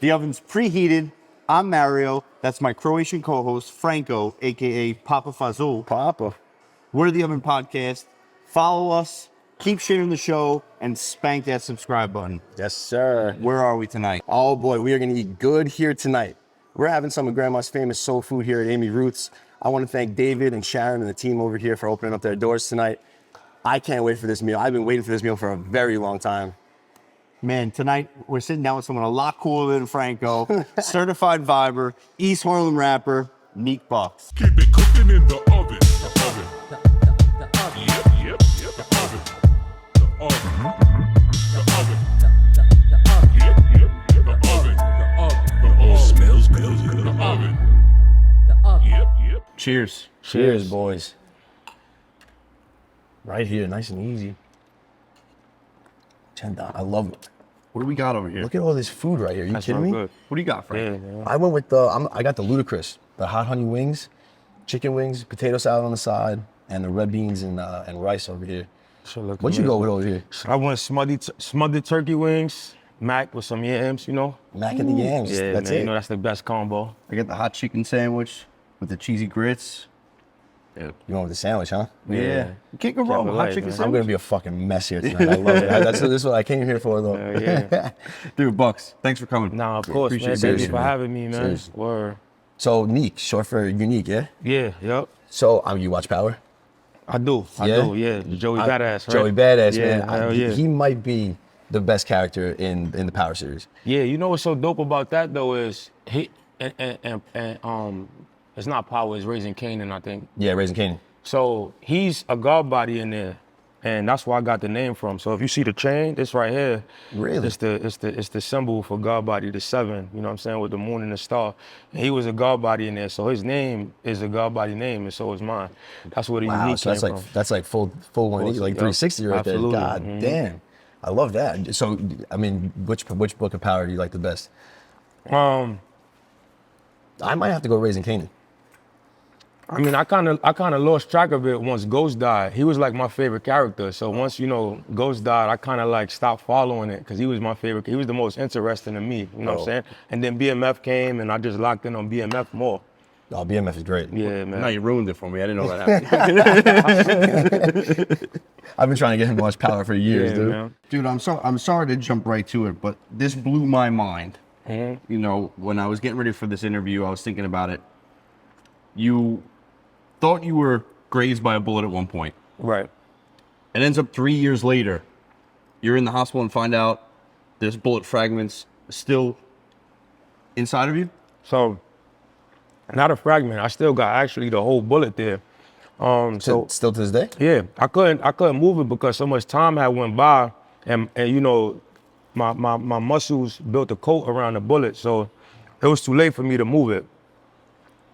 The oven's preheated. I'm Mario. That's my Croatian co-host, Franco, a.k.a. Papa Fazul. Papa. We're the Oven Podcast. Follow us, keep sharing the show, and spank that subscribe button. Yes, sir. Where are we tonight? Oh, boy, we are going to eat good here tonight. We're having some of Grandma's famous soul food here at Amy Ruth's. I want to thank David and Sharon and the team over here for opening up their doors tonight. I can't wait for this meal. I've been waiting for this meal for a very long time. Man, tonight we're sitting down with someone a lot cooler than Franco, certified viber, East Harlem rapper, neekbucks. Keep it cooking in the oven. The oven. The oven. Yep. The oven. The oven. The oven. Yep. The oven. The oven. Smells good. The oven. The oven. Yep. Cheers. Cheers, boys. Right here, nice and easy. I love it. What do we got over here? Look at all this food right here. You kidding me? Good. What do you got, Frank? Yeah. I went with I got the ludicrous, the hot honey wings, chicken wings, potato salad on the side, and the red beans and rice over here. What'd you go with over here? I went smothered turkey wings, mac with some yams, you know? Mac and the yams. Yeah, that's man, it. you know that's the best combo. I got the hot chicken sandwich with the cheesy grits. You went with the sandwich, huh? Yeah. You can't go wrong with hot chicken I'm sandwich. gonna be a fucking mess here tonight. I love it. This is what I came here for, though. Yeah. Dude, Bucks, thanks for coming. Nah, of course, man. Appreciate Thank it. you for having me, man. Seriously. Word. So Neek, short for unique, yeah? Yeah, yep. So you watch Power? I do, yeah. Joey Badass, right? Joey Badass, Yeah, man. hell yeah. He might be the best character in the Power series. Yeah, you know what's so dope about that though is he and it's not Power, it's Raising Kanan, I think. Yeah, Raising Kanan. So he's a god body in there, and that's where I got the name from. So if you see the chain, this right here, Really? it's the symbol for god body, the 7. You know what I'm saying, with the moon and the star. And he was a god body in there, so his name is a god body name, and so is mine. That's where the Wow, unique so came from. that's like full 180, like Yep. 360 right Absolutely. there. God damn, I love that. So I mean, which book of Power do you like the best? I might have to go Raising Kanan. I mean, I kind of lost track of it once Ghost died. He was like my favorite character. So once, Ghost died, I kind of like stopped following it because he was my favorite. He was the most interesting to me, you know what I'm saying? And then BMF came and I just locked in on BMF more. Oh, BMF is great. Yeah, man. Now you ruined it for me. I didn't know that happened. I've been trying to get him to watch Power for years, dude. Man. Dude, I'm sorry to jump right to it, but this blew my mind. Mm-hmm. You know, when I was getting ready for this interview, I was thinking about it. You thought you were grazed by a bullet at one point. Right. It ends up 3 years later, you're in the hospital and find out there's bullet fragments still inside of you. So, not a fragment. I still got actually the whole bullet there. Still to this day? Yeah, I couldn't move it because so much time had went by, and my muscles built a coat around the bullet, so it was too late for me to move it.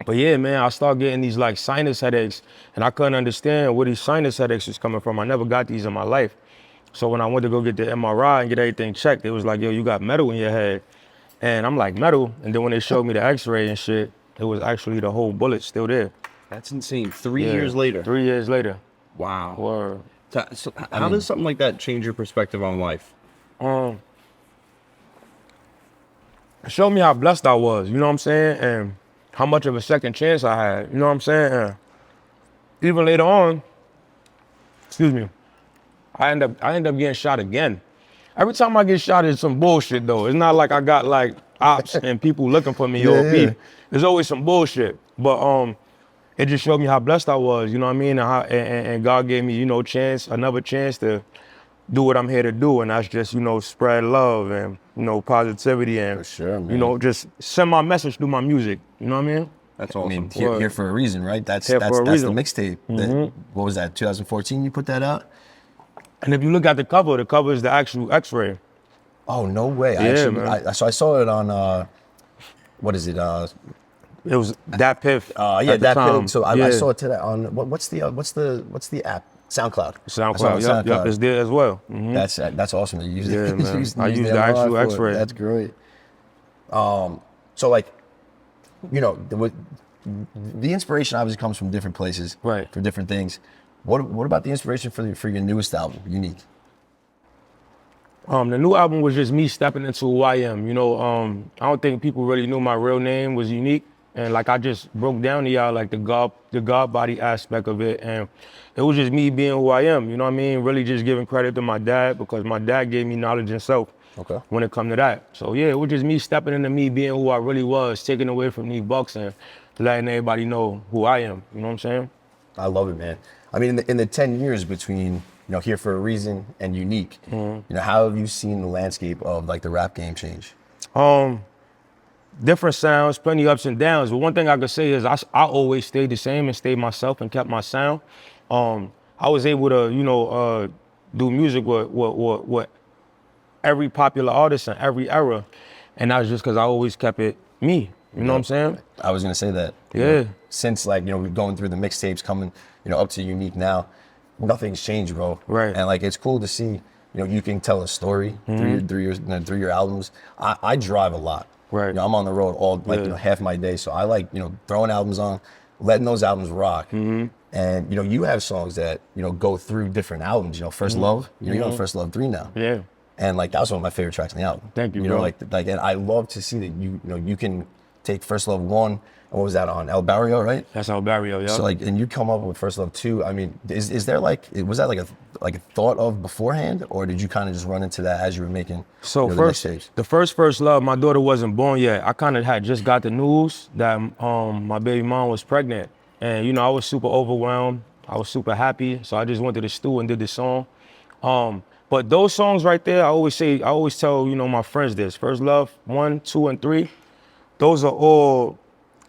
But yeah, man, I started getting these like sinus headaches, and I couldn't understand where these sinus headaches was coming from. I never got these in my life. So when I went to go get the MRI and get everything checked, it was like, yo, you got metal in your head. And I'm like, metal? And then when they showed me the x-ray and shit, it was actually the whole bullet still there. That's insane. 3 years later. 3 years later. Wow. Word. So how does something like that change your perspective on life? It showed me how blessed I was, you know what I'm saying? And how much of a second chance I had, you know what I'm saying? And even later on, I end up getting shot again. Every time I get shot, it's some bullshit though. It's not like I got like ops and people looking for me or me. There's always some bullshit. But it just showed me how blessed I was, you know what I mean? And God gave me, another chance to do what I'm here to do, and that's just, spread love and, positivity and, For sure, man. Just send my message through my music, you know what I mean? That's I awesome. mean, here for a reason, right? That's Here for a the reason. mixtape. What was that, 2014 you put that out? And if you look at the cover is the actual x-ray. Oh, no way. Yeah, man. I saw it on, what is it? It was that piff. Yeah, at the time. Pill. So I saw it today on, what's the app? SoundCloud. I saw it on SoundCloud, yep, it's there as well. Mhm. That's awesome. You use Yeah, it. man. I use the the actual MRI for it. X-ray. That's great. So like, the inspiration obviously comes from different places, Right. For different things. What about the inspiration for your newest album, Unique? The new album was just me stepping into who I am. You know, I don't think people really knew my real name was Unique. And like I just broke down to y'all like the God body aspect of it. And it was just me being who I am. You know what I mean? Really just giving credit to my dad because my dad gave me knowledge himself. Okay. When it come to that. So yeah, it was just me stepping into me being who I really was, taking away from Neekbucks and letting everybody know who I am. You know what I'm saying? I love it, man. I mean, in the 10 years between, Here for a Reason and Unique, how have you seen the landscape of like the rap game change? Different sounds, plenty ups and downs. But one thing I could say is I always stayed the same and stayed myself and kept my sound. I was able to, do music with every popular artist in every era. And that was just because I always kept it me. You know what I'm saying? I was gonna say that. Yeah. Since like, we're going through the mixtapes coming, up to Unique now, nothing's changed, bro. Right. And like, it's cool to see, you can tell a story through your albums. I drive a lot. Right. I'm on the road all, half my day. So I like, throwing albums on, letting those albums rock. And, you have songs that, go through different albums. First Love, you're on First Love 3 now. Yeah. And like, that was one of my favorite tracks on the album. Thank you, You know, bro. like, and I love to see that you can take First Love 1, and what was that on? El Barrio, right? That's El Barrio, yeah. So like, and you come up with First Love 2. I mean, is there like, was that like a thought of beforehand, or did you kind of just run into that as you were making So the first, mixtapes? the first Love, my daughter wasn't born yet. I kind of had just got the news that my baby mom was pregnant. And I was super overwhelmed. I was super happy. So I just went to the studio and did the song. But those songs right there, I always tell, my friends this. First Love 1, 2, and 3, those are all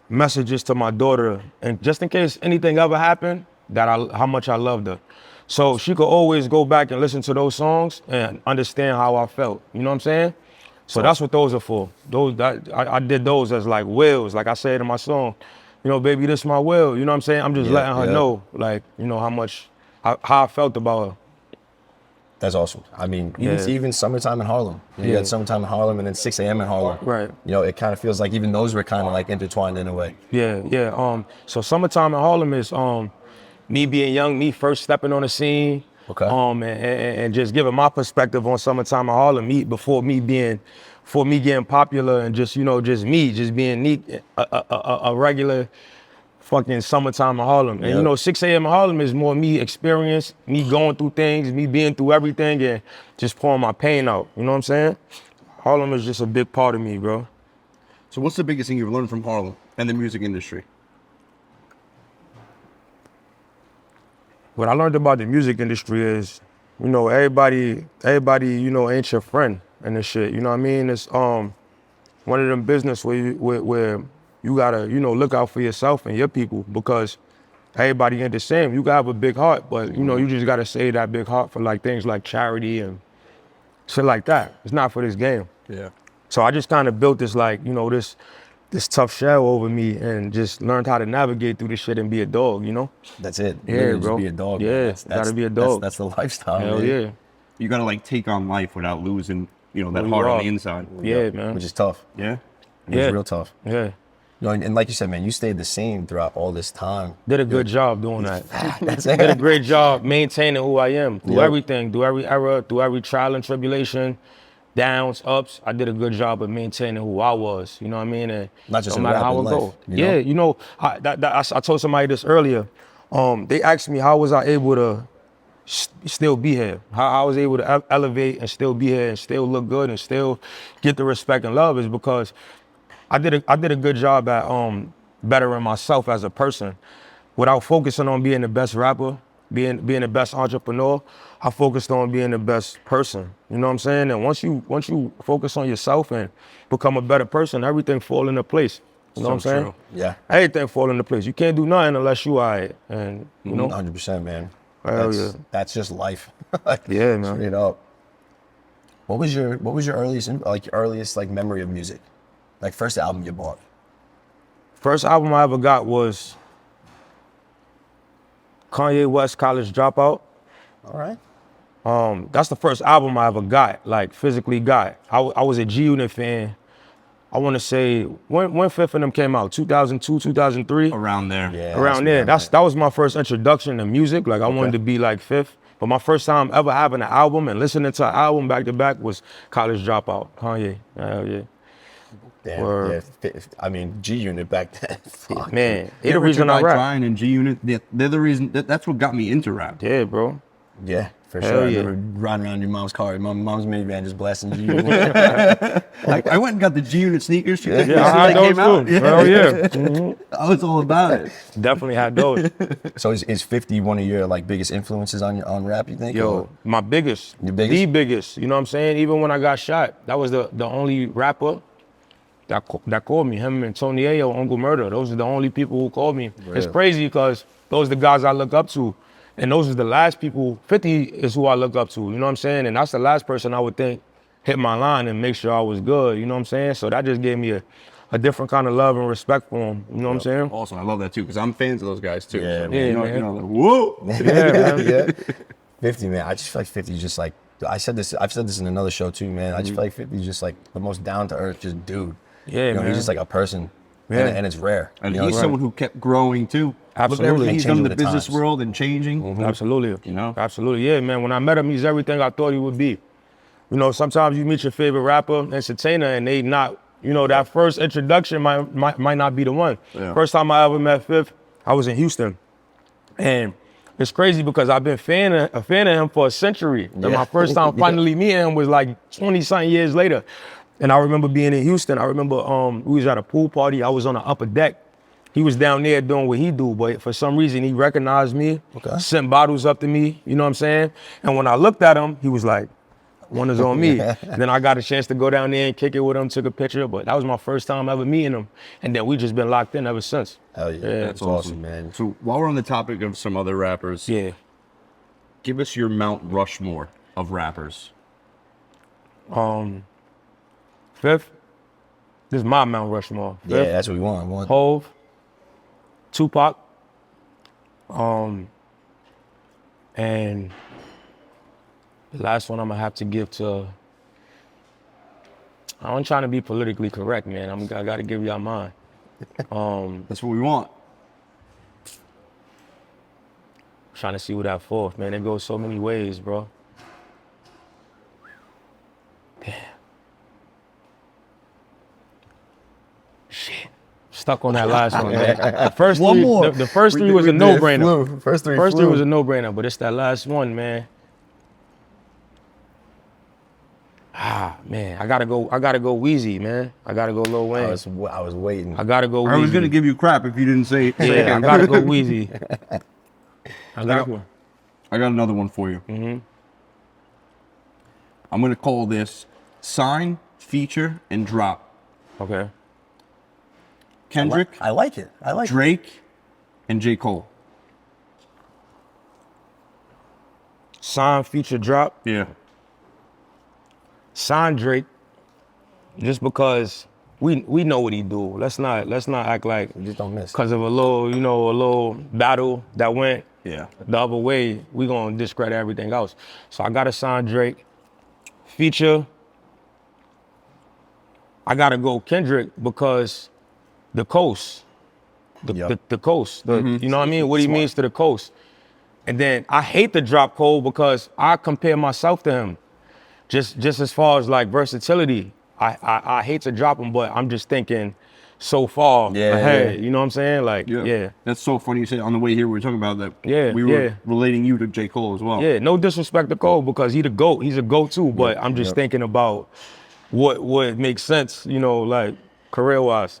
messages to my daughter. And just in case anything ever happened, how much I loved her. So she could always go back and listen to those songs and understand how I felt. You know what I'm saying? So that's what those are for. I did those as like wills, like I said in my song. Baby, this my will. You know what I'm saying? I'm just letting her know, like, how I felt about her. That's awesome. I mean, even Summertime in Harlem. You got Summertime in Harlem and then 6 a.m. in Harlem. Right. It kind of feels like even those were kind of like intertwined in a way. Yeah. So Summertime in Harlem is me being young, me first stepping on the scene. Okay. And just giving my perspective on Summertime in Harlem, before me getting popular and just being Neek, a regular fucking Summertime in Harlem. And 6 a.m. in Harlem is more me experience, me going through things, me being through everything and just pouring my pain out. You know what I'm saying? Harlem is just a big part of me, bro. So what's the biggest thing you've learned from Harlem and the music industry? What I learned about the music industry is, everybody, ain't your friend and this shit. You know what I mean? It's one of them business where you gotta, look out for yourself and your people, because everybody ain't the same. You gotta have a big heart, but you just gotta save that big heart for like things like charity and shit like that. It's not for this game. Yeah. So I just kind of built this like, this tough shell over me and just learned how to navigate through this shit and be a dog, That's it. Yeah, Literally bro. Just be a dog. Yeah, man. gotta be a dog. That's the lifestyle. Hell man. yeah. You gotta like take on life without losing, that you heart on are. the inside. Yeah, man. Which is tough. Yeah. It's real tough. Yeah. And like you said, man, you stayed the same throughout all this time. Did a good job doing that. That's it. Did a great job maintaining who I am through everything, through every era, through every trial and tribulation, downs, ups. I did a good job of maintaining who I was. You know what I mean? And Not just no in matter rap, how in it life, go. I told somebody this earlier. They asked me how was I able to still be here? How I was able to elevate and still be here and still look good and still get the respect and love is because I did a good job at bettering myself as a person. Without focusing on being the best rapper, being the best entrepreneur, I focused on being the best person. You know what I'm saying? And once you focus on yourself and become a better person, everything fall into place. You know what I'm saying? True. Yeah. Everything fall into place. You can't do nothing unless you are it. And 100%, man. Hell yeah. That's just life. Yeah, man. Straight up. What was your earliest memory of music? Like first album you bought? First album I ever got was Kanye West College Dropout. All right. That's the first album I ever got, like physically got. I was a G-Unit fan. I want to say, when Fifth of them came out? 2002, 2003? Around there. Yeah. Around there. That was my first introduction to music. Like I wanted to be like Fifth. But my first time ever having an album and listening to an album back to back was College Dropout, Kanye. Hell yeah. Damn, Word. yeah. I mean, G Unit back then. Fuck. Man, Yeah, the reason I Richard rap. Ryan and G Unit, they're the reason. That's what got me into rap. Yeah, bro. Yeah, for Hell sure. I yeah. remember riding around your mom's car, mom's minivan, just blasting G Unit. I went and got the G Unit sneakers. Yeah, I had those too. Hell yeah. I was all about it. Definitely had those. So is 50 one of your like biggest influences on rap, you think? Yo, Or- my biggest, Your biggest? the biggest. You know what I'm saying? Even when I got shot, that was the only rapper that called me. Him and Tony Ayo, Uncle Murder. Those are the only people who called me. It's Really? crazy because those are the guys I look up to. And those are the last people, 50 is who I look up to, you know what I'm saying? And that's the last person I would think hit my line and make sure I was good, you know what I'm saying? So that just gave me a different kind of love and respect for him, you know what I'm saying? Awesome. I love that too because I'm fans of those guys too. Yeah, So, man. you know, Yeah, you know, like, whoa. Yeah, man. yeah. 50, man. I just feel like 50 is just like, I've said this in another show too, man. I just feel like 50 is just like the most down to earth, just dude. Yeah, You know, man. he's just like a person. Yeah. And it's rare. And you know, he's it's- someone who kept growing too. Look at Absolutely. everything he's done in the Changing with the business times. world and changing. Absolutely. You know? Absolutely. Yeah, man. When I met him, he's everything I thought he would be. You know, sometimes you meet your favorite rapper, entertainer, and they not, you know, that first introduction might not be the one. Yeah. First time I ever met Fifth, I was in Houston. And it's crazy because I've been a fan of him for a century. And my first time finally meeting him was like 20-something years later. And I remember being in Houston. I remember we was at a pool party. I was on the upper deck. He was down there doing what he do, but for some reason he recognized me, sent bottles up to me, you know what I'm saying? And when I looked at him, he was like, one is on me. Then I got a chance to go down there and kick it with him, took a picture, but that was my first time ever meeting him. And then we just been locked in ever since. Hell yeah. That's awesome, man. So while we're on the topic of some other rappers, Yeah. give us your Mount Rushmore of rappers. Fifth, this is my Mount Rushmore. Yeah, Fifth, that's what we want. Hove, Tupac, and the last one I'm gonna have to give to, I'm trying to be politically correct, man. I gotta give y'all mine. That's what we want. Trying to see what that fourth, man. It goes so many ways, bro. Damn. Shit. Stuck on that last one, man. The first One three, more. The first three was a We did no-brainer. flew. First three First flew. three was a no-brainer, but it's that last one, man. Ah, man, I gotta go Wheezy, man. I gotta go Lil Wayne. I was waiting. I gotta go Wheezy. I was gonna give you crap if you didn't say it. Yeah, I gotta go Wheezy. I gotta go. I got another one for you. Mm-hmm. I'm gonna call this Sign, Feature, and Drop. Okay. Kendrick, I like it. I like it. Drake, and J. Cole. Sign, feature, drop. Yeah. Sign Drake, just because we know what he do. Let's not act like You just don't miss. because of a little battle that went Yeah. the other way, we gonna discredit everything else. So I gotta sign Drake. Feature, I gotta go Kendrick because the coast, the coast, you know what I mean? What he means to the coast. And then I hate to drop Cole because I compare myself to him. Just as far as like versatility, I hate to drop him, but I'm just thinking so far ahead. yeah. You know what I'm saying? Like, yeah. That's so funny you said on the way here we were talking about that. Yeah, We were yeah. relating you to J. Cole as well. Yeah, no disrespect to Cole because he the GOAT. He's a GOAT too, but I'm just thinking about what makes sense, you know, like career-wise.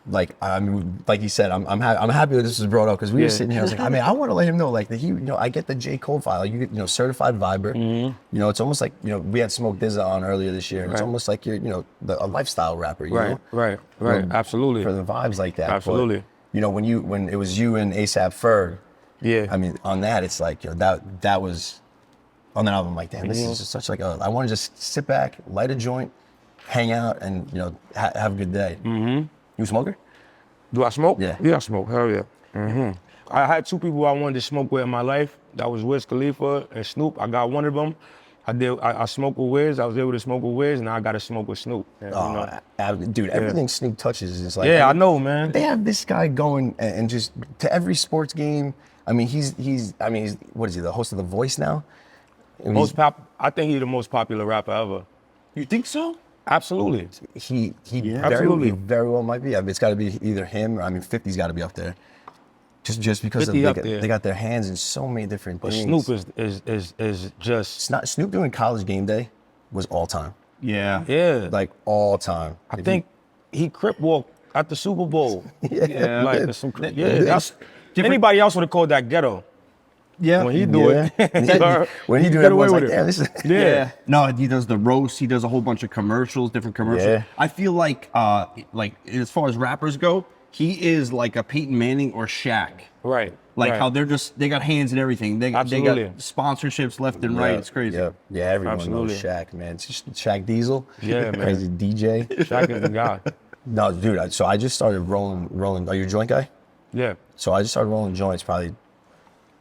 Like I mean, like you said, I'm happy that this was brought up because we were sitting here. I was like, I mean, I want to let him know, like that he, I get the J. Cole file. You get, certified viber. You know, it's almost like, we had Smoke Dizza on earlier this year. And It's almost like you're, a lifestyle rapper. You know? Right. Absolutely. For the vibes like that. Absolutely. But, when it was you and ASAP Ferg. Yeah. I mean, on that, it's like that was on that album. I'm like, damn, this is just such like I want to just sit back, light a joint, hang out, and have a good day. You a smoker? Do I smoke? Yeah. Yeah, I smoke. Hell yeah. I had two people I wanted to smoke with in my life. That was Wiz Khalifa and Snoop. I got one of them. I smoked with Wiz. I was able to smoke with Wiz. Now I got to smoke with Snoop. Dude, everything Snoop touches is like. Yeah, I know, man. They have this guy going and just to every sports game. I mean, he's what is he? The host of The Voice now? I mean, I think he's the most popular rapper ever. You think so? Absolutely. he Absolutely. very well might be. I mean, it's got to be either him or 50's got to be up there. Just because 50 up there. they got their hands in so many different But things. Snoop is just It's not Snoop doing College Game Day was all time, Yeah. yeah. like all time. I think he crip walked at the Super Bowl. Yeah. Like Yeah. some, Yeah. that's, anybody else would have called that ghetto. Yeah. When he do it, when he do it, get away everyone's with like, it. "Damn, this is." Yeah. No, he does the roast. He does a whole bunch of commercials, different commercials. Yeah. I feel like as far as rappers go, he is like a Peyton Manning or Shaq. Right. Like right. how they got hands in everything. They got Absolutely. sponsorships left and right. It's crazy. Yeah, everyone Absolutely. knows Shaq, man. It's just Shaq Diesel. Yeah, man. Crazy DJ. Shaq is the guy. No, dude. So I just started rolling. Are you a joint guy? Yeah. So I just started rolling joints probably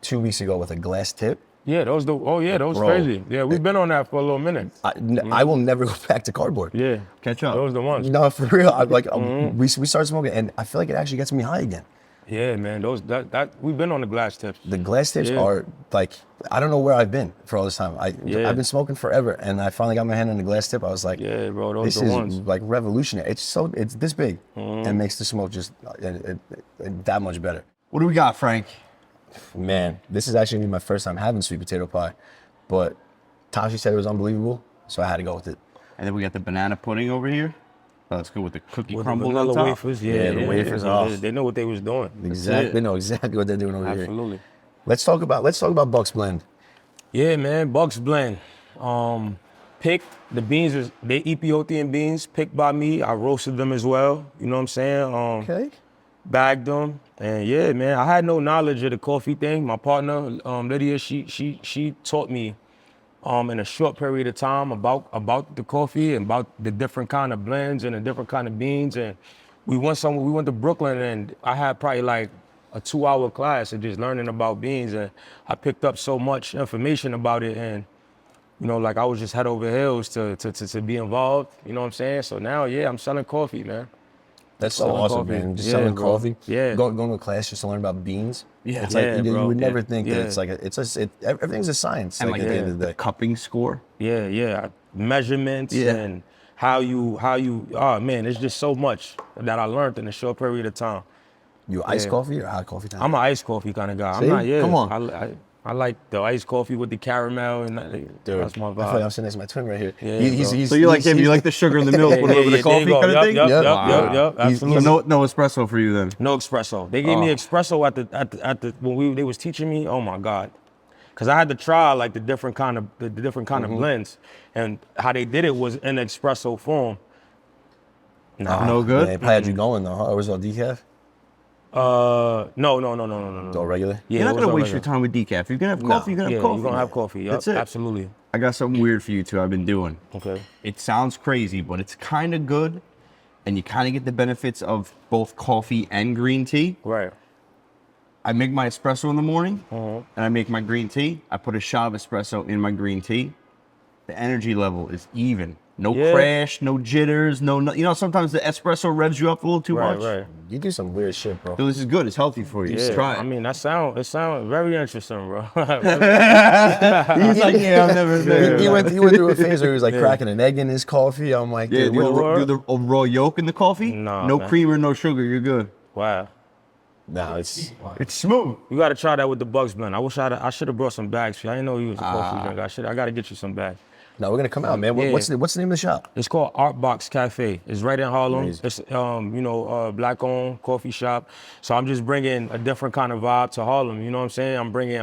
2 weeks ago with a glass tip. Yeah, those Bro. crazy. Yeah, we've been on that for a little minute. I will never go back to cardboard. Yeah. Catch up. Those the ones. No, for real. Mm-hmm. We started smoking, and I feel like it actually gets me high again. Yeah, man. That we've been on the glass tips. The glass tips Yeah. are like, I don't know where I've been for all this time. Yeah. I've been smoking forever, and I finally got my hand on the glass tip. I was like, Yeah, bro, those this the is ones. like revolutionary. It's this big, Mm-hmm. and makes the smoke just that much better. What do we got, Frank? Man, this is actually gonna be my first time having sweet potato pie, but Tashi said it was unbelievable, so I had to go with it. And then we got the banana pudding over here. Oh, that's good with the cookie With the crumble on vanilla top. wafers. Yeah, the wafers off. They know what they was doing. Exactly, they know exactly what they're doing over here. Absolutely. Let's talk about Bucks Blend. Yeah, man. Bucks Blend. Picked the beans. They Ethiopian beans picked by me. I roasted them as well. You know what I'm saying? Okay. Bagged them, and yeah, man, I had no knowledge of the coffee thing. My partner, Lydia, she taught me in a short period of time about the coffee and about the different kind of blends and the different kind of beans. And we went to Brooklyn, and I had probably like a 2-hour class of just learning about beans, and I picked up so much information about it, and you know, like I was just head over heels to be involved. You know what I'm saying? So now, yeah, I'm selling coffee, man. That's so Selling awesome, coffee. man. Just Yeah, selling bro. coffee. Yeah. Going to a class just to learn about beans. Yeah. It's like Yeah, you bro. would never Yeah. think that Yeah. it's like everything's a science. And like like at the end of the day. cupping score. Yeah, measurements Yeah. and how you, oh man, there's just so much that I learned in a short period of time. You iced Yeah. coffee or hot coffee time? I'm an iced coffee kind of guy. See? I'm not, yeah. Come on. I like the iced coffee with the caramel and Dude, that's my I feel like I'm vibe. sting next to my twin right here. Yeah, He's- bro. So you like him? You like the sugar in the milk, put it over the there coffee you go. kind of thing? Yep, Wow. yep, absolutely. So no espresso for you then. No espresso. They gave me espresso at the when they was teaching me. Oh my God, because I had to try like the different kind of blends, and how they did it was in espresso form. No good? Man, it probably had you going though, huh? Or was it all decaf? No. All regular? Yeah, You're not it was gonna all waste your regular. time with decaf. You're gonna have coffee. You're gonna Yeah, have coffee. you're gonna have coffee. Yep, That's it. absolutely. I got something weird for you too. I've been doing. Okay. It sounds crazy, but it's kind of good, and you kind of get the benefits of both coffee and green tea. Right. I make my espresso in the morning, Uh-huh. and I make my green tea. I put a shot of espresso in my green tea. The energy level is even. No Yeah. crash, no jitters, no. You know, sometimes the espresso revs you up a little too Right. much. Right. You do some weird shit, bro. So this is good. It's healthy for you. Yeah. Try it. I mean, it sounds very interesting, bro. He's like, yeah, I've never. He went through a phase where he was like cracking an egg in his coffee. I'm like, Yeah, dude, do what- the raw yolk in the coffee. Nah, no man. creamer, no sugar. You're good. Wow. No, it's It's smooth. You gotta try that with the Bucks blend. I should have brought some bags for you. I didn't know you was a coffee drinker. I gotta get you some bags. no. We're gonna come out, man. Yeah. What's the name of the shop? It's called Art Box Cafe. It's right in Harlem. Amazing. It's black owned coffee shop. So I'm just bringing a different kind of vibe to Harlem. You know what I'm saying? I'm bringing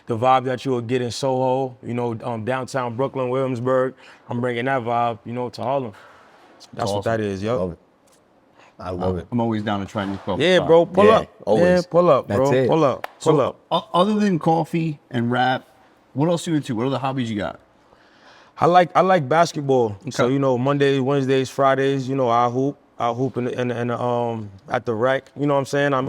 the vibe that you would get in Soho. You know, downtown Brooklyn, Williamsburg. I'm bringing that vibe, you know, to Harlem. That's what Awesome. that is, yo. Love it. I love it. I'm always down to try new coffee. Yeah, bro, pull Yeah, up. always. Yeah, pull up, bro. That's it. Pull up. Pull up. Other than coffee and rap, what else you into? What other hobbies you got? I like basketball. So you know, Mondays, Wednesdays, Fridays, you know, I hoop in at the rec. You know what I'm saying? I'm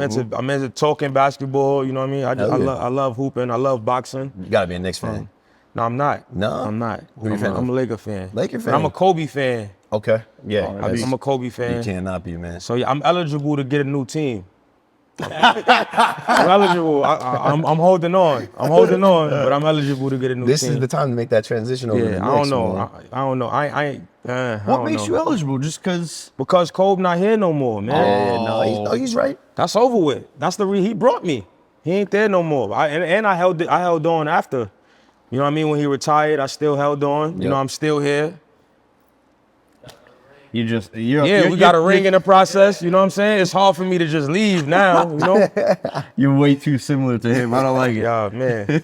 into talking basketball. You know what I mean? I love hooping. I love boxing. You gotta be a Knicks fan. No, I'm not. No? I'm not. Who you a fan of? I'm a Laker fan. Laker But I'm fan? a Kobe fan. Okay. Yeah. I'm a Kobe fan. You cannot be, man. So yeah, I'm eligible to get a new team. I'm eligible. I'm holding on. I'm holding on, but I'm eligible to get a new This team. is the time to make that transition over to Yeah, the I Knicks, don't know. man. I don't know. I ain't. I What don't makes know. you eligible? Just because? Because Kobe not here no more, man. Yeah, no, he's right. That's over with. That's the he brought me. He ain't there no more. And I held on after. You know what I mean? When he retired, I still held on. You know, I'm still here. You just we We got a ring in the process. You know what I'm saying? It's hard for me to just leave now. You know? You're way too similar to him. I don't like it. Yeah, man.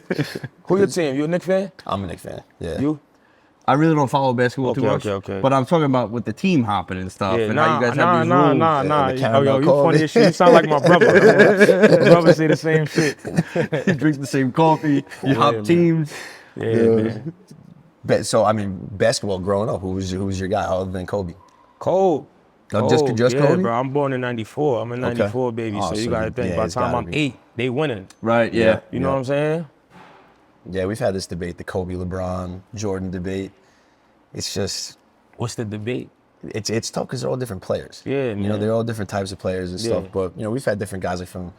Who your team? You a Knicks fan? I'm a Knicks fan. Yeah. You? I really don't follow basketball too much. Okay. But I'm talking about with the team hopping and stuff, and how you guys have these rules. Nah. the Oh, yo, you caramel funny as shit. You sound like my brother. My brother say the same shit. You drink the same coffee. You hop man. teams. Yeah, man. So I mean, basketball growing up, who was your guy other than Kobe? Kobe. No, just yeah, Kobe? bro. I'm born in '94. I'm a '94 baby, Oh, so you so gotta think. yeah, By the it's time gotta I'm be. 8, they winning. Right. Yeah. You know what I'm saying? Yeah, we've had this debate, the Kobe, LeBron, Jordan debate. It's just, What's the debate? it's tough because they're all different players. Yeah, You know, man. they're all different types of players and stuff. Yeah. But you know, we've had different guys like from,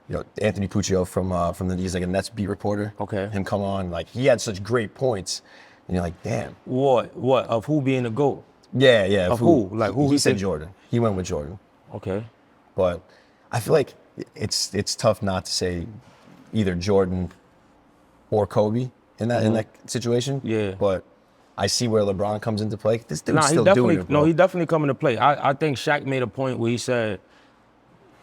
you know, Anthony Puccio from he's like a Nets beat reporter. Okay. Him come on, like he had such great points, and you're like, damn. What of who being the GOAT? Yeah. Of who? Like, who He he said think- Jordan. He went with Jordan. Okay. But I feel like it's tough not to say either Jordan or Kobe in that situation. Yeah. But I see where LeBron comes into play. This dude's Nah, still he definitely doing it, bro. he definitely coming to play. I think Shaq made a point where he said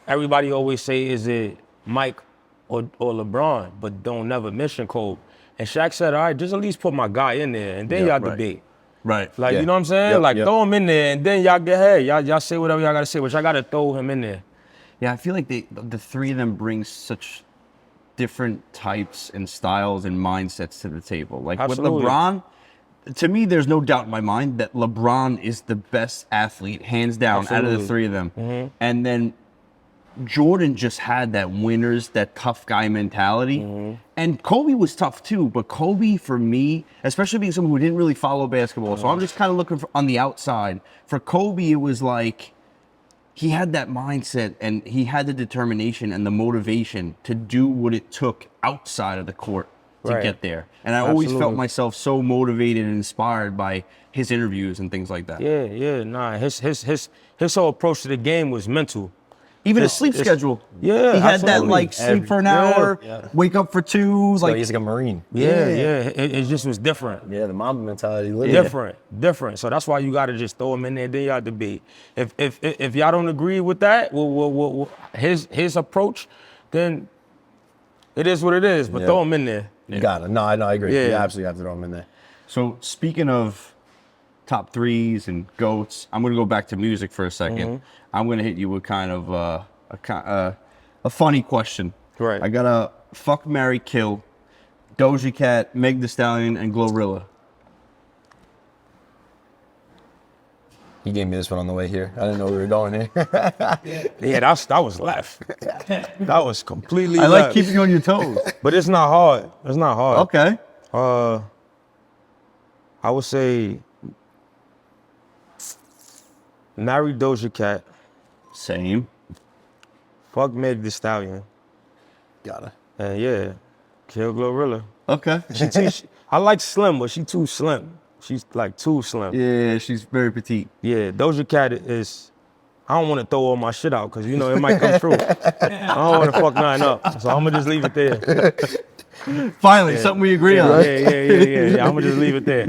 everybody always say is it Mike or LeBron, but don't never mention Kobe. And Shaq said, all right, just at least put my guy in there, and then Yeah, y'all right. debate. Right. Like, Yeah. you know what I'm saying? Yep, Like, yep. throw him in there, and then y'all get ahead. Y'all say whatever y'all gotta say, which I gotta throw him in there. Yeah, I feel like the three of them bring such different types and styles and mindsets to the table. Like Absolutely. with LeBron, to me, there's no doubt in my mind that LeBron is the best athlete, hands down, out of Absolutely. the three of them. And then Jordan just had that winners, that tough guy mentality. And Kobe was tough too, but Kobe, for me, especially being someone who didn't really follow basketball, so I'm just kind of looking on the outside. For Kobe, it was like, he had that mindset and he had the determination and the motivation to do what it took outside of the court to Right. get there. And I always felt Absolutely. myself so motivated and inspired by his interviews and things like that. Yeah, nah. His whole approach to the game was mental. Even his sleep schedule. Yeah, He had that absolutely. like sleep for an hour, wake up for 2, So like he's like a Marine. Yeah. It just was different. Yeah, the Mamba mentality. Literally. Different. So that's why you gotta just throw him in there. Then y'all debate. If y'all don't agree with that, his approach, then it is what it is. But Yeah. throw him in there. You got it. No, I agree. Yeah. You absolutely have to throw him in there. So speaking of top threes and GOATs, I'm gonna go back to music for a second. I'm gonna hit you with kind of a funny question. Right. I got a fuck, marry, kill, Doja Cat, Meg Thee Stallion, and GloRilla. He gave me this one on the way here. I didn't know we were going here. Yeah, that was left. That was completely I left. like keeping you on your toes. But it's not hard. It's not hard. Okay. I would say marry Doja Cat, Same. fuck Meg Thee Stallion, Gotta. and yeah, kill GloRilla. Okay. I like Slim, but she too slim. She's like too slim. Yeah, she's very petite. Yeah, Doja Cat is. I don't want to throw all my shit out because you know it might come true. I don't want to fuck nothing up, so I'm gonna just leave it there. Finally, something we agree on. Yeah. I'm gonna just leave it there.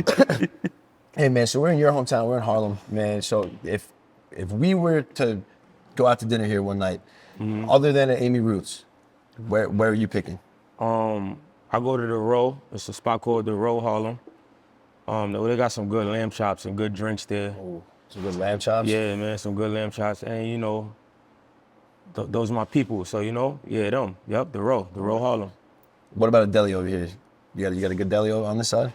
Hey man, so we're in your hometown. We're in Harlem, man. So if we were to go out to dinner here one night, other than at Amy Ruth's, where are you picking? I go to the Row. It's a spot called the Row Harlem. They got some good lamb chops and good drinks there. Oh, some good lamb chops. Yeah, man, some good lamb chops, and you know, those are my people. So you know, yeah, them. Yep, the Row Harlem. What about a deli over here? You got a good deli on this side?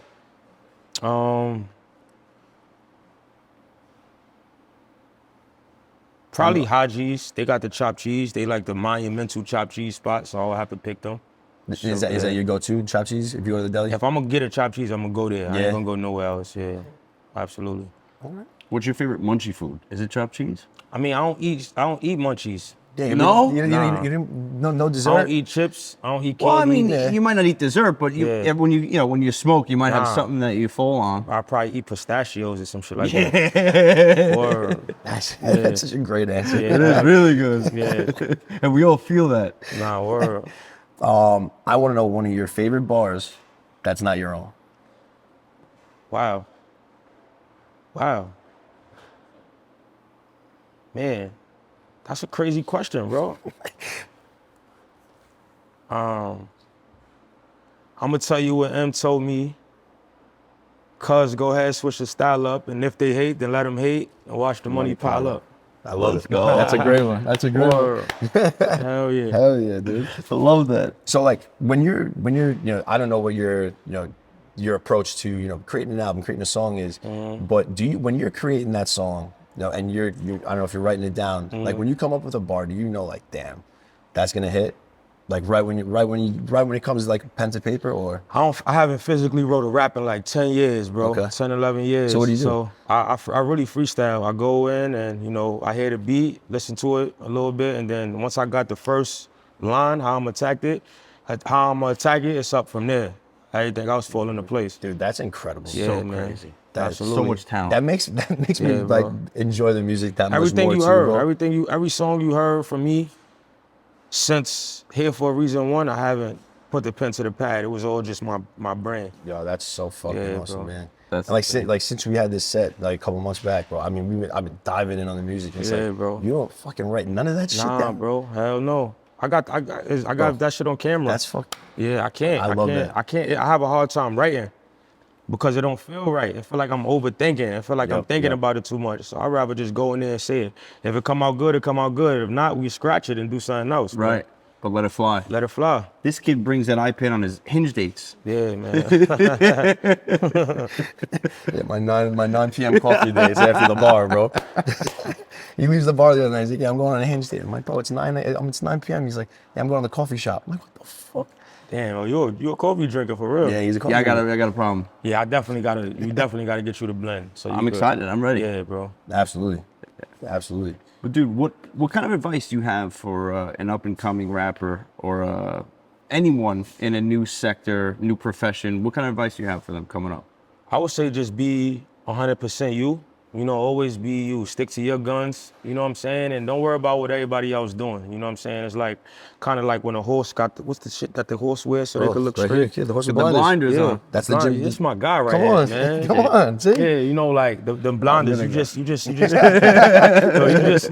Probably Haji's. They got the chopped cheese. They like the monumental chopped cheese spot, so I'll have to pick them. Is that your go-to chopped cheese if you go to the deli? If I'm gonna get a chopped cheese, I'm gonna go there. I Yeah. ain't gonna go nowhere else. Yeah, absolutely. What's your favorite munchie food? Is it chopped cheese? I mean, I don't eat munchies, Yeah, No? you didn't no I dessert. don't eat chips. I don't eat candy. Well, I mean, Yeah. you might not eat dessert, but Yeah. when you smoke, you might have Nah. something that you fall on. I probably eat pistachios or some shit like that. Or That's such a great answer. It is really good. yeah, And we all feel that. nah, or I want to know one of your favorite bars that's not your own. wow, man, that's a crazy question, bro. I'm gonna tell you what M told me. Cuz go ahead, switch the style up, and if they hate, then let them hate, and watch the money pile up. I love Let's it. go. That's a great one. That's a great one. Or, hell yeah. Hell yeah, dude. I love that. So like when you're I don't know what your approach to creating an album, creating a song is, but when you're creating that song, and you're I don't know if you're writing it down, like when you come up with a bar, do you know like damn, that's gonna hit, like right when it comes like pen to paper, or I haven't physically wrote a rap in like 10 years, bro. Okay. 10, 11 years. So what do you do? So I really freestyle. I go in and, I hear the beat, listen to it a little bit, and then once I got the first line, how I'm gonna attack it, it's up from there. Everything else fall into place. dude, that's incredible. Yeah, So man. crazy. That's So much talent. That makes me Yeah, like bro. enjoy the music that Everything much you more heard, too, bro. every song you heard from me since Here for a Reason 1, I haven't put the pen to the pad. It was all just my brain. Yo, that's so fucking Yeah, awesome, bro. man. That's And since we had this set like a couple months back, bro. I mean, I've been diving in on the music. It's Yeah, like, bro. You don't fucking write none of that shit Nah, down, bro. Hell no. I got that shit on camera. That's fuck. Yeah, I can't. I love that. I can't. I have a hard time writing because it don't feel right. I feel like I'm overthinking. I feel like I'm Yep, thinking yep. about it too much. So I'd rather just go in there and say it. If it come out good, it come out good. If not, we scratch it and do something else. bro. Right. But let it fly. Let it fly. This kid brings that iPad on his hinge dates. Yeah, man. Yeah, my 9 p.m. coffee days after the bar, bro. He leaves the bar the other night. He's like, yeah, I'm going on a hinge date. I'm like, bro, it's 9 p.m. He's like, yeah, I'm going to the coffee shop. I'm like, what the fuck? Damn, you a coffee drinker for real. Yeah, he's a coffee Yeah, I drinker. got a problem. Yeah, you definitely gotta get you the blend. So I'm excited. I'm ready. Yeah, bro. Absolutely. Absolutely. But dude, what kind of advice do you have for an up and coming rapper or anyone in a new sector, new profession? What kind of advice do you have for them coming up? I would say just be 100% you. Always be you. Stick to your guns. You know what I'm saying? And don't worry about what everybody else doing. You know what I'm saying? It's like kind of like when a horse got what's the shit that the horse wears so they can look right straight. here, the horse With with the blinders Yeah, on. That's the blind- gym. This my guy right Come here, on, man. come on, see? Yeah, like the blinders. gonna You just you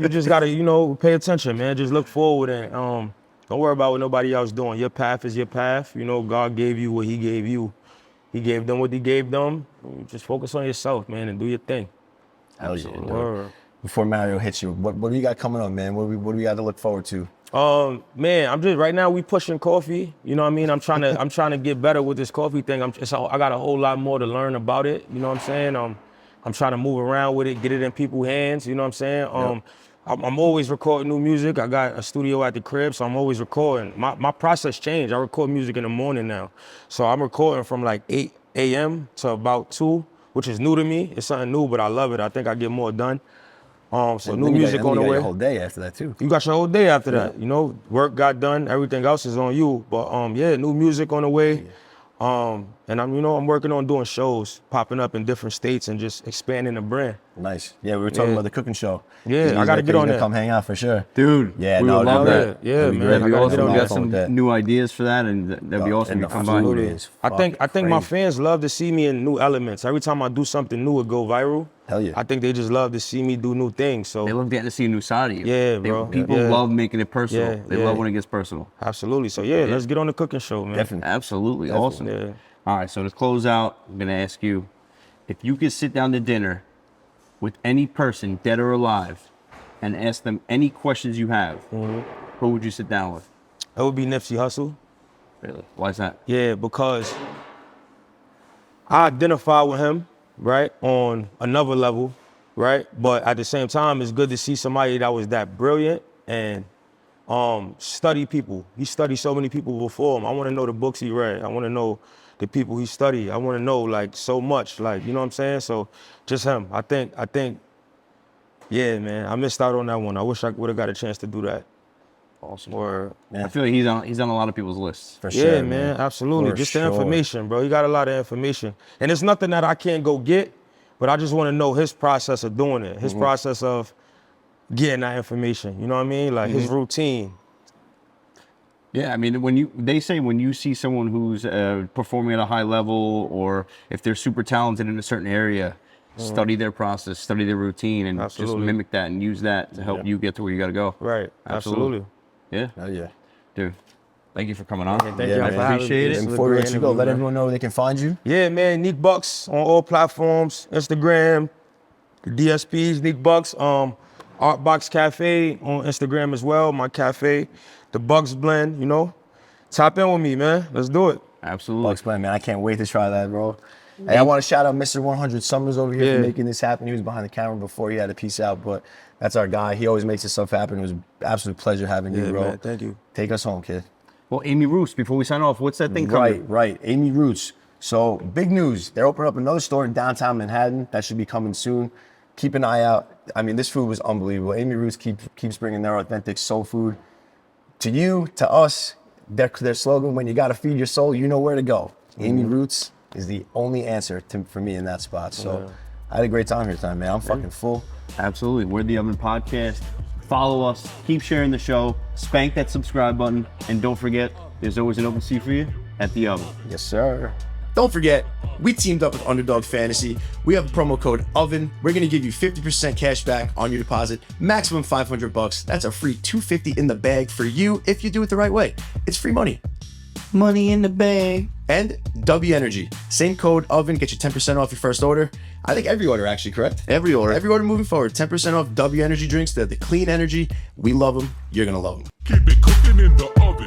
just gotta pay attention, man. Just look forward and don't worry about what nobody else doing. Your path is your path. God gave you what He gave you. He gave them what He gave them. You just focus on yourself, man, and do your thing. Hell yeah, dude. Word. Before Mario hits you, what do you got coming up, man? What do we got to look forward to? Man, I'm just right now we pushing coffee. You know what I mean? I'm trying to get better with this coffee thing. I got a whole lot more to learn about it. You know what I'm saying? I'm trying to move around with it, get it in people's hands. You know what I'm saying? I'm always recording new music. I got a studio at the crib, so I'm always recording. My process changed. I record music in the morning now, so I'm recording from like 8 a.m. to about 2, which is new to me. It's something new, but I love it. I think I get more done. So And new then you music got, on the you got way. your whole day after that too. You got your whole day after that. Work got done. Everything else is on you. But new music on the way. And I'm working on doing shows, popping up in different states and just expanding the brand. Nice. Yeah, we were talking Yeah. about the cooking show. Yeah, He's I gotta like, get "Hey, on you there." Come hang out for sure. Dude, Yeah, we no, would love that'd that. be Yeah, great. man. That'd be I gotta awesome. get on We that. got some new ideas for that, and that'd be awesome and if the you come food by. is I think my fucking fans love to see me in new elements. Every time I do something new, it go viral. Hell yeah. I think they just love to see me do new things. So They love getting to see a new side of you. Yeah, bro. People Yeah. love making it personal. Yeah, They yeah. love when it gets personal. absolutely. So yeah, let's get on the cooking show, man. Definitely. Absolutely. Awesome. Yeah. All right, so to close out, I'm going to ask you, if you could sit down to dinner with any person, dead or alive, and ask them any questions you have, who would you sit down with? That would be Nipsey Hussle. Really? Why is that? Yeah, because I identify with him, right, on another level, right? But at the same time, it's good to see somebody that was that brilliant and study people. He studied so many people before him. I want to know the books he read. I want to know the people he studied. I want to know like so much, like, you know what I'm saying? So just him. I think, yeah, man, I missed out on that one. I wish I would have got a chance to do that. Awesome. Word. I feel like he's on a lot of people's lists. For Yeah, sure, man, absolutely. For Just sure. the information, bro. You got a lot of information. And it's nothing that I can't go get, but I just want to know his process of doing it, his process of getting that information. You know what I mean? Like his routine. Yeah, I mean, they say when you see someone who's performing at a high level, or if they're super talented in a certain area, study their process, study their routine, and just Absolutely. mimic that and use that to help you get to where you got to go. Right. Absolutely. Yeah, Oh, yeah. dude. Thank you for coming on. Thank Yeah, you man. for having Appreciate me. it. This And was a before we great let you go, interview, let man. everyone know where they can find you. Yeah, man, neekbucks on all platforms, Instagram, the DSPs, neekbucks, Artbox Cafe on Instagram as well, my cafe, the Bugs Blend, you know. Tap in with me, man. Let's do it. Absolutely. Bucks Blend, man. I can't wait to try that, bro. Hey, I want to shout out Mr. 100 Summers over here for Yeah. making this happen. He was behind the camera before he had to peace out, but that's our guy. He always makes this stuff happen. It was an absolute pleasure having you, Yeah, bro. man, thank you. Take us home, kid. Well, Amy Roos, before we sign off, what's that thing coming? Right. Amy Roots. So big news. They're opening up another store in downtown Manhattan. That should be coming soon. Keep an eye out. I mean, this food was unbelievable. Amy Roots keeps bringing their authentic soul food to you, to us. Their slogan, when you got to feed your soul, you know where to go. Amy Roots is the only answer for me in that spot. So I had a great time here tonight, man. I'm fucking full. Absolutely. We're the Oven Podcast. Follow us. Keep sharing the show. Spank that subscribe button. And don't forget, there's always an open seat for you at the Oven. Yes, sir. Don't forget, we teamed up with Underdog Fantasy. We have a promo code OVEN. We're gonna give you 50% cash back on your deposit, maximum $500. That's a free $250 in the bag for you if you do it the right way. It's free money. Money in the bag. And Dubby Energy. Same code OVEN, get you 10% off your first order. I think every order, actually, correct? Every order. Every order moving forward. 10% off Dubby Energy drinks. They're the clean energy. We love them. You're gonna love them. Keep it cooking in the oven.